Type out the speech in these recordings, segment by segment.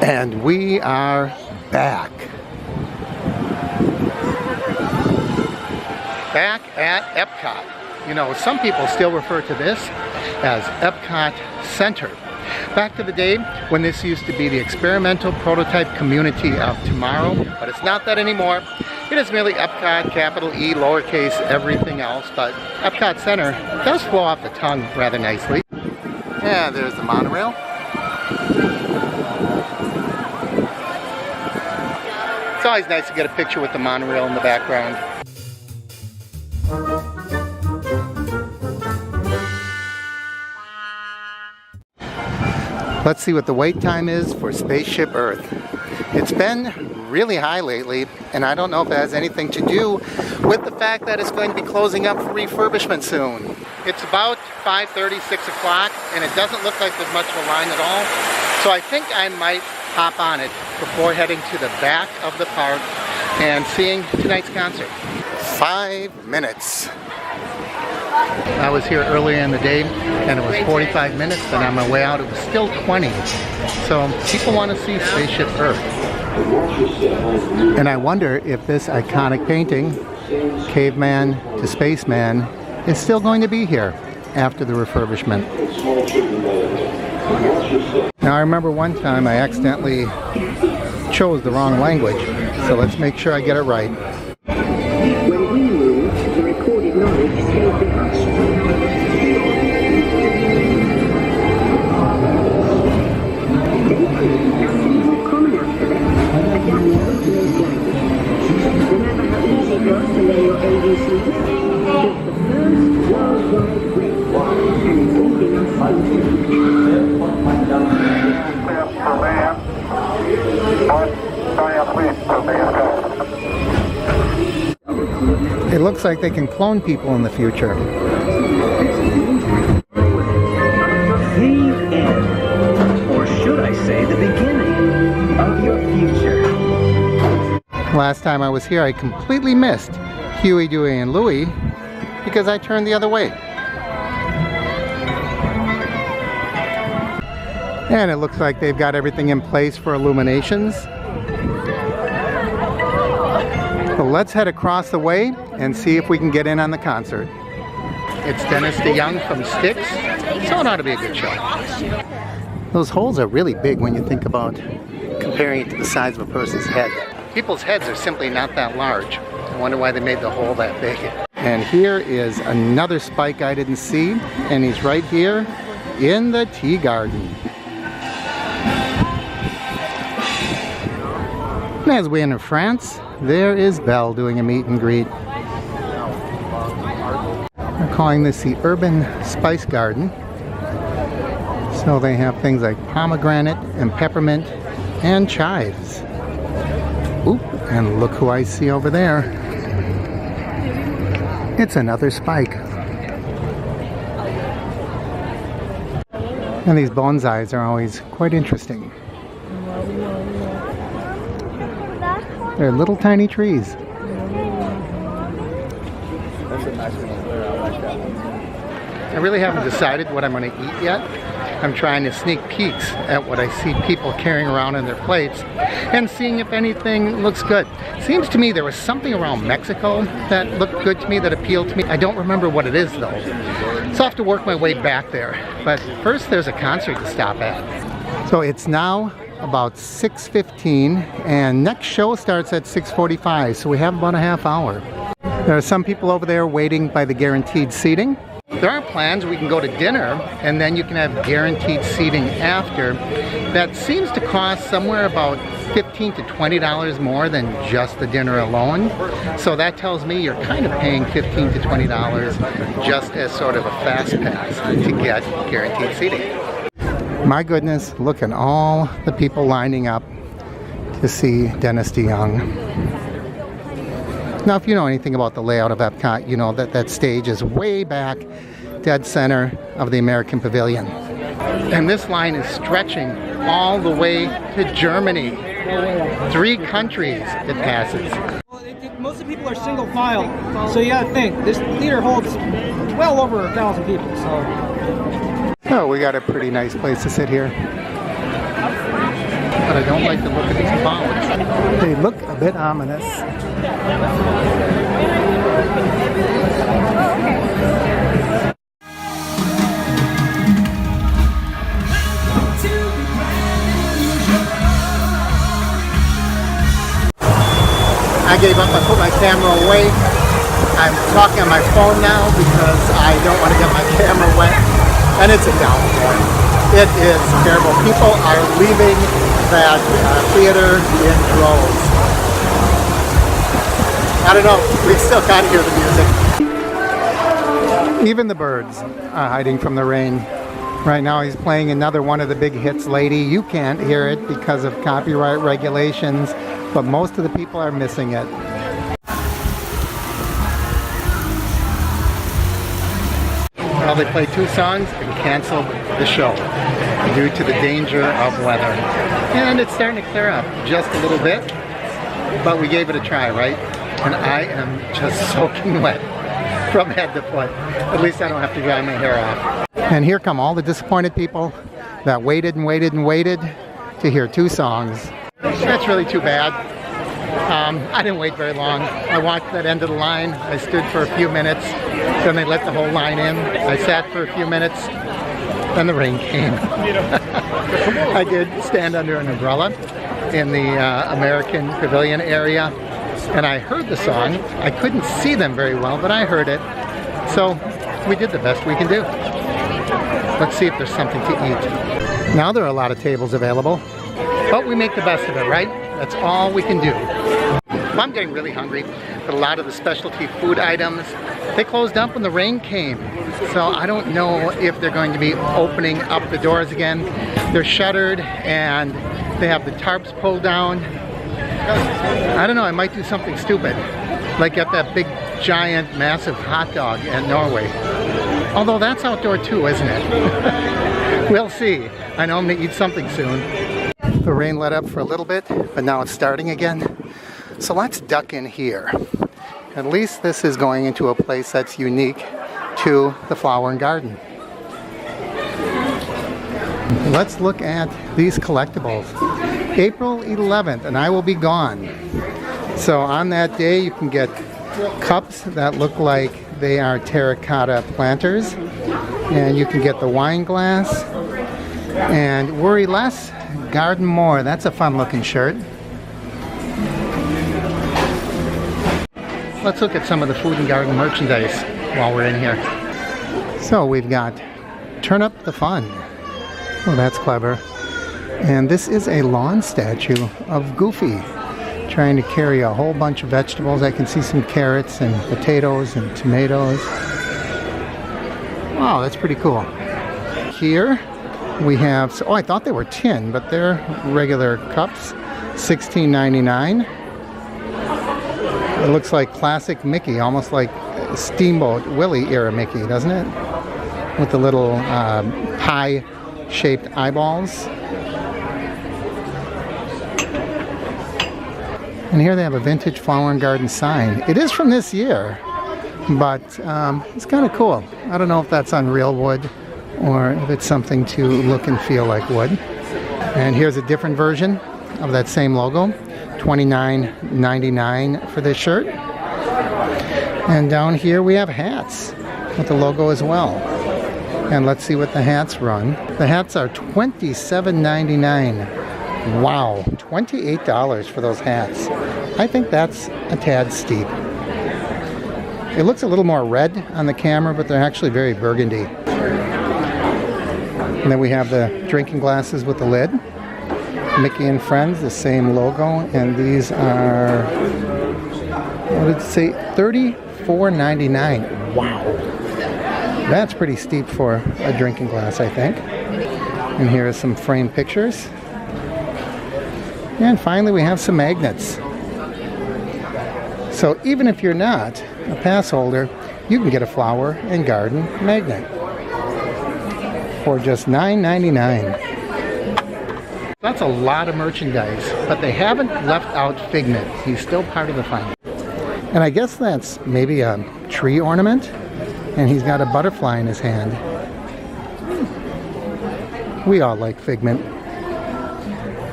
And we are back. Back at Epcot. You know, some people still refer to this as Epcot Center. Back to the day when this used to be the experimental prototype community of tomorrow, but it's not that anymore. It is merely Epcot, capital E, lowercase, everything else, but Epcot Center does flow off the tongue rather nicely. Yeah, there's the monorail. It's always nice to get a picture with the monorail in the background. Let's see what the wait time is for Spaceship Earth. It's been really high lately, and I don't know if it has anything to do with the fact that it's going to be closing up for refurbishment soon. It's about 5:30, 6 o'clock, and it doesn't look like there's much of a line at all. So I think I might hop on it before heading to the back of the park and seeing tonight's concert. 5 minutes. I was here earlier in the day and it was 45 minutes, and on my way out it was still 20. So people want to see Spaceship Earth. And I wonder if this iconic painting, Caveman to Spaceman, is still going to be here after the refurbishment. Now I remember one time I accidentally chose the wrong language, so let's make sure I get it right. When we move, the recorded knowledge stays with us. Data more common alphabet, adaptable to today's language. Remember how easy it was to learn your ABCs? It's the first worldwide web, and it's leading us It looks like they can clone people in the future. The end, or should I say the beginning, of your future. Last time I was here I completely missed Huey, Dewey, and Louie because I turned the other way. And it looks like they've got everything in place for illuminations. So let's head across the way and see if we can get in on the concert. It's Dennis DeYoung from Styx, so it ought to be a good show. Those holes are really big when you think about comparing it to the size of a person's head. People's heads are simply not that large. I wonder why they made the hole that big. And here is another Spike I didn't see, and he's right here in the tea garden. And as we enter France, there is Belle doing a meet and greet. They're calling this the Urban Spice Garden. So they have things like pomegranate and peppermint and chives. Oop, and look who I see over there. It's another Spike. And these bonsais are always quite interesting. They're little tiny trees. That's a nice one over there. I like that one. I really haven't decided what I'm going to eat yet. I'm trying to sneak peeks at what I see people carrying around in their plates and seeing if anything looks good. Seems to me there was something around Mexico that looked good to me, that appealed to me. I don't remember what it is though. So I have to work my way back there. But first there's a concert to stop at. So it's now about 6:15 and next show starts at 6:45, so we have about a half hour. There are some people over there waiting by the guaranteed seating. There are plans we can go to dinner and then you can have guaranteed seating after. That seems to cost somewhere about $15 to $20 more than just the dinner alone. So that tells me you're kind of paying $15 to $20 just as sort of a fast pass to get guaranteed seating. My goodness, look at all the people lining up to see Dennis DeYoung. Now, if you know anything about the layout of Epcot, you know that that stage is way back, dead center of the American Pavilion. And this line is stretching all the way to Germany. 3 countries it passes. Most of the people are single file, so you gotta think, this theater holds well over 1,000 people, so. Oh, we got a pretty nice place to sit here. but I don't like the look of these clouds. They look a bit ominous. I gave up, I put my camera away. I'm talking on my phone now because I don't want to get my camera wet. And it's a downpour. It is terrible. People are leaving that theater in droves. I don't know, we still can't hear the music. Even the birds are hiding from the rain. Right now he's playing another one of the big hits, Lady. You can't hear it because of copyright regulations, but most of the people are missing it. Well, they played 2 songs and canceled the show due to the danger of weather. And it's starting to clear up just a little bit, but we gave it a try, right? And I am just soaking wet from head to foot. At least I don't have to dry my hair off. And here come all the disappointed people that waited and waited and waited to hear 2 songs. That's really too bad. I didn't wait very long. I walked that end of the line. I stood for a few minutes. Then they let the whole line in. I sat for a few minutes. Then the rain came. I did stand under an umbrella in the American Pavilion area. And I heard the song. I couldn't see them very well, but I heard it. So we did the best we can do. Let's see if there's something to eat. Now there are a lot of tables available. But we make the best of it, right? That's all we can do. Well, I'm getting really hungry, but a lot of the specialty food items, they closed up when the rain came. So I don't know if they're going to be opening up the doors again. They're shuttered and they have the tarps pulled down. I don't know, I might do something stupid, like get that big, giant, massive hot dog in Norway. Although that's outdoor too, isn't it? We'll see. I know I'm gonna eat something soon. The rain let up for a little bit, but now it's starting again. So let's duck in here. At least this is going into a place that's unique to the Flower and Garden. Let's look at these collectibles. April 11th, and I will be gone. So on that day, you can get cups that look like they are terracotta planters. And you can get the wine glass. And worry less, garden more. That's a fun looking shirt. Let's look at some of the food and garden merchandise while we're in here. So we've got Turn Up the Fun. Oh, that's clever. And this is a lawn statue of Goofy trying to carry a whole bunch of vegetables. I can see some carrots and potatoes and tomatoes. Wow, that's pretty cool. Here we have, oh, I thought they were tin, but they're regular cups, $16.99. It looks like classic Mickey, almost like Steamboat Willie era Mickey, doesn't it? With the little pie-shaped eyeballs. And here they have a vintage Flower and Garden sign. It is from this year, but it's kind of cool. I don't know if that's on real wood or if it's something to look and feel like wood. And here's a different version of that same logo, $29.99 for this shirt. And down here we have hats with the logo as well. And let's see what the hats run. The hats are $27.99. Wow, $28 for those hats. I think that's a tad steep. It looks a little more red on the camera, but they're actually very burgundy. And then we have the drinking glasses with the lid. Mickey and Friends, the same logo, and these are, what did it say, $34.99. Wow. That's pretty steep for a drinking glass, I think. And here are some framed pictures. And finally we have some magnets. So even if you're not a pass holder, you can get a Flower and Garden magnet for just $9.99. That's a lot of merchandise, but they haven't left out Figment. He's still part of the fun. And I guess that's maybe a tree ornament, and he's got a butterfly in his hand. We all like Figment.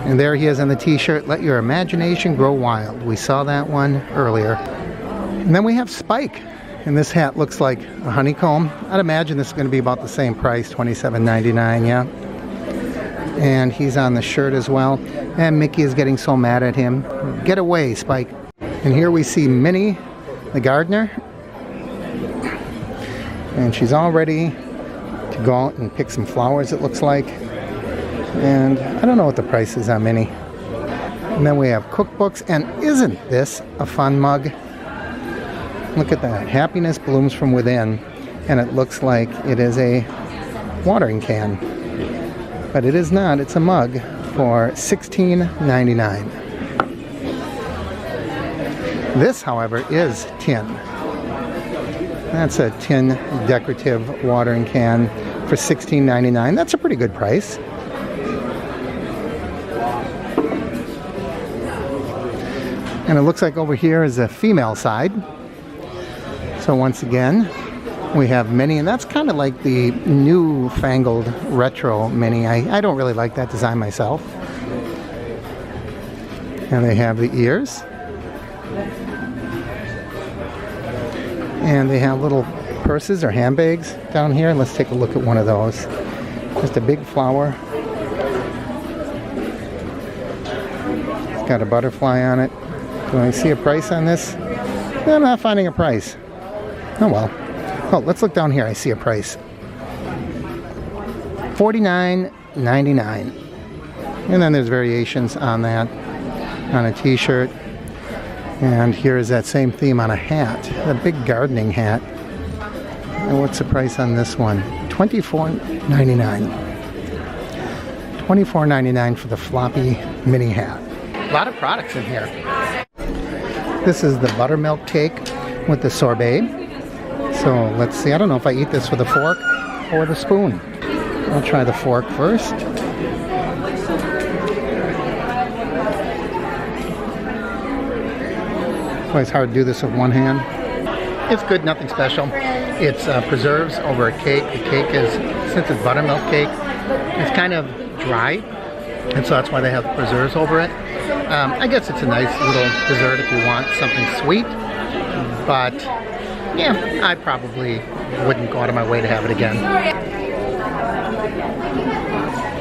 And there he is in the t-shirt, Let Your Imagination Grow Wild. We saw that one earlier. And then we have Spike. And this hat looks like a honeycomb. I'd imagine this is going to be about the same price, $27.99, yeah. And he's on the shirt as well. And Mickey is getting so mad at him. Get away, Spike. And here we see Minnie, the gardener. And she's all ready to go out and pick some flowers, it looks like. And I don't know what the price is on Minnie. And then we have cookbooks. And isn't this a fun mug? Look at that. Happiness blooms from within. And it looks like it is a watering can. But it is not. It's a mug for $16.99. This, however, is tin. That's a tin decorative watering can for $16.99. That's a pretty good price. And it looks like over here is a female side. So once again, we have Minnie, and that's kind of like the newfangled retro Minnie. I don't really like that design myself. And they have the ears. And they have little purses or handbags down here. Let's take a look at one of those. Just a big flower. It's got a butterfly on it. Do I see a price on this? No, I'm not finding a price. Oh well. Oh, let's look down here. I see a price. $49.99. And then there's variations on that. On a t-shirt. And here is that same theme on a hat. A big gardening hat. And what's the price on this one? $24.99. $24.99 for the floppy mini hat. A lot of products in here. This is the buttermilk cake with the sorbet. So let's see. I don't know if I eat this with a fork or the spoon. I'll try the fork first. It's hard to do this with one hand. It's good, nothing special. It's preserves over a cake. The cake is, since it's buttermilk cake, it's kind of dry, and so that's why they have preserves over it. I guess it's a nice little dessert if you want something sweet, but yeah, I probably wouldn't go out of my way to have it again.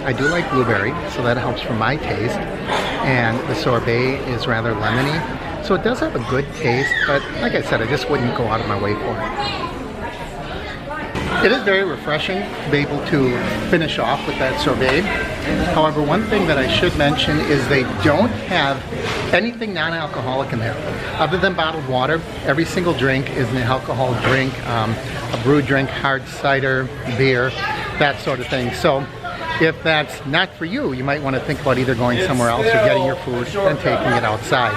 I do like blueberry, so that helps for my taste, and the sorbet is rather lemony. So it does have a good taste, but like I said, I just wouldn't go out of my way for it. It is very refreshing to be able to finish off with that sorbet. However, one thing that I should mention is they don't have anything non-alcoholic in there. Other than bottled water, every single drink is an alcohol drink, a brewed drink, hard cider, beer, that sort of thing. So if that's not for you, you might want to think about either going somewhere else or getting your food and taking it outside.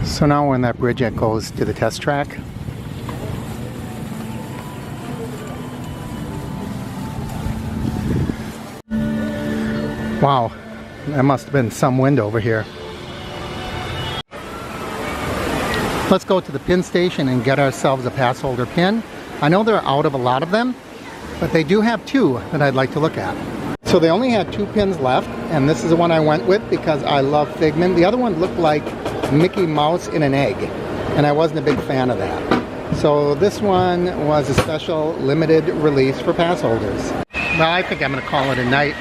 So now we're on that bridge that goes to the test track. Wow, that must have been some wind over here. Let's go to the pin station and get ourselves a pass holder pin. I know they're out of a lot of them, but they do have two that I'd like to look at. So they only had 2 pins left, and this is the one I went with because I love Figment. The other one looked like Mickey Mouse in an egg, and I wasn't a big fan of that. So this one was a special limited release for pass holders. Well, I think I'm going to call it a night.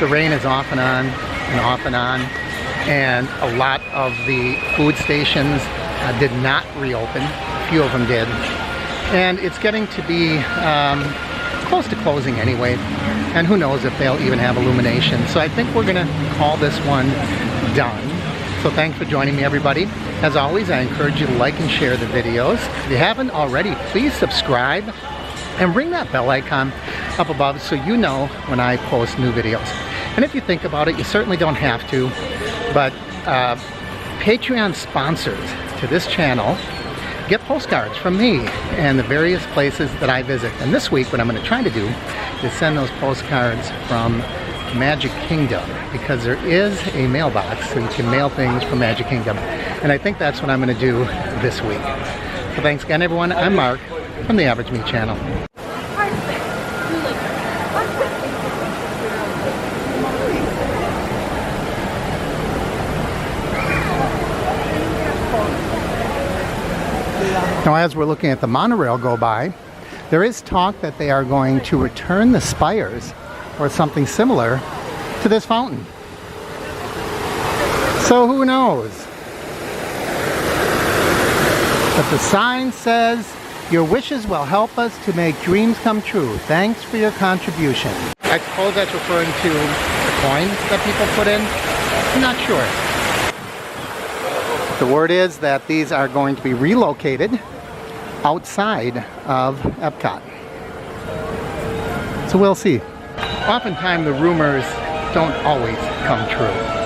The rain is off and on and off and on, and a lot of the food stations did not reopen. A few of them did, and it's getting to be close to closing anyway, and who knows if they'll even have illumination. So I think we're going to call this one done. So thanks for joining me, everybody. As always, I encourage you to like and share the videos. If you haven't already, please subscribe and ring that bell icon up above so you know when I post new videos. And if you think about it, you certainly don't have to, but Patreon sponsors to this channel get postcards from me and the various places that I visit. And this week, what I'm going to try to do is send those postcards from Magic Kingdom, because there is a mailbox so you can mail things from Magic Kingdom, and I think that's what I'm going to do this week. So thanks again, everyone. I'm Mark from the Average Me channel. Now, as we're looking at the monorail go by, there is talk that they are going to return the spires or something similar to this fountain. So who knows? But the sign says, "Your wishes will help us to make dreams come true. Thanks for your contribution." I suppose that's referring to the coins that people put in. I'm not sure. The word is that these are going to be relocated outside of Epcot. So we'll see. Oftentimes the rumors don't always come true.